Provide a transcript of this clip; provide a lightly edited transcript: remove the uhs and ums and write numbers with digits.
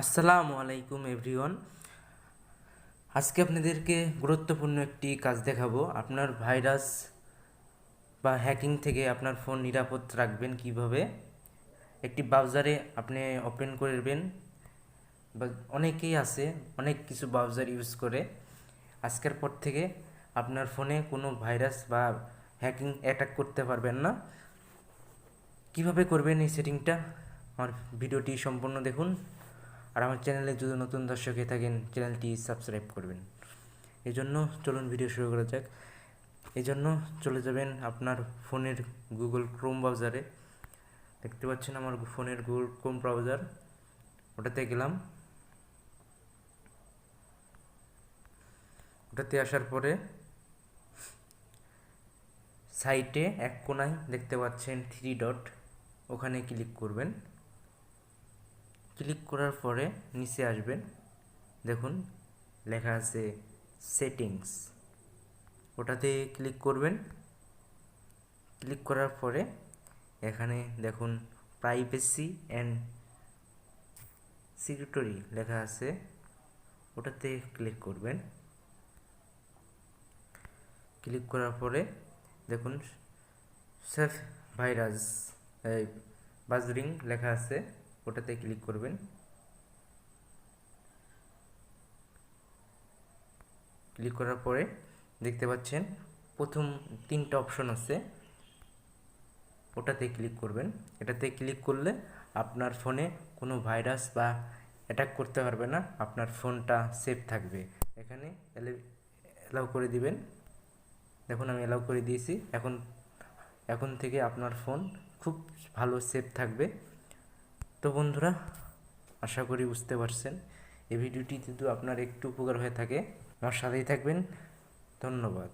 আসসালামু আলাইকুম এভরিওয়ান। আজকে আপনাদেরকে গুরুত্বপূর্ণ একটি কাজ দেখাবো। আপনার ভাইরাস বা হ্যাকিং থেকে আপনার ফোন নিরাপদ রাখবেন কিভাবে। একটি ব্রাউজারে আপনি ওপেন করবেন, বা অনেকেই আছে অনেক কিছু ব্রাউজার ইউজ করে। আজকের পর থেকে আপনার ফোনে কোনো ভাইরাস বা হ্যাকিং অ্যাটাক করতে পারবেন না। কিভাবে করবেন এই সেটিংটা, আমার ভিডিওটি সম্পূর্ণ দেখুন। আর আমার চ্যানেলে যদি নতুন দর্শক হয়ে থাকেন, চ্যানেলটি সাবস্ক্রাইব করবেন। এই জন্য চলুন ভিডিও শুরু করা যাক। এই জন্য চলে যাবেন আপনার ফোনের গুগল ক্রোম ব্রাউজারে। দেখতে পাচ্ছেন আমার ফোনের গুগল ক্রোম ব্রাউজার, ওটাতে গেলাম। ওটাতে আসার পরে সাইটে এক কোনায় দেখতে পাচ্ছেন 3 ডট, ওখানে ক্লিক করবেন। ক্লিক করার পরে নিচে আসবেন, দেখুন লেখা আছে সেটিংস, ওটাতে ক্লিক করবেন। ক্লিক করার পরে এখানে দেখুন প্রাইভেসি অ্যান্ড সিকিউরিটি লেখা আছে, ওটাতে ক্লিক করবেন। ক্লিক করার পরে দেখুন সেফ ভাইরাস বাজরিং লেখা আছে, ওটাতে ক্লিক করবেন। ক্লিক করার পরে দেখতে পাচ্ছেন প্রথম 3টা অপশন আছে, ওটাতে ক্লিক করবেন। এটাতে ক্লিক করলে আপনার ফোনে কোনো ভাইরাস বা অ্যাটাক করতে পারবে না, আপনার ফোনটা সেফ থাকবে। এখানে অ্যালাউ করে দিবেন। দেখুন আমি অ্যালাউ করে দিয়েছি। এখন থেকে আপনার ফোন খুব ভালো সেফ থাকবে। তো বন্ধুরা, আশা করি বুঝতে পারছেন। এই ভিডিওটি যদি আপনার একটু উপকার হয়ে থাকে, আমার সাথেই থাকবেন। ধন্যবাদ।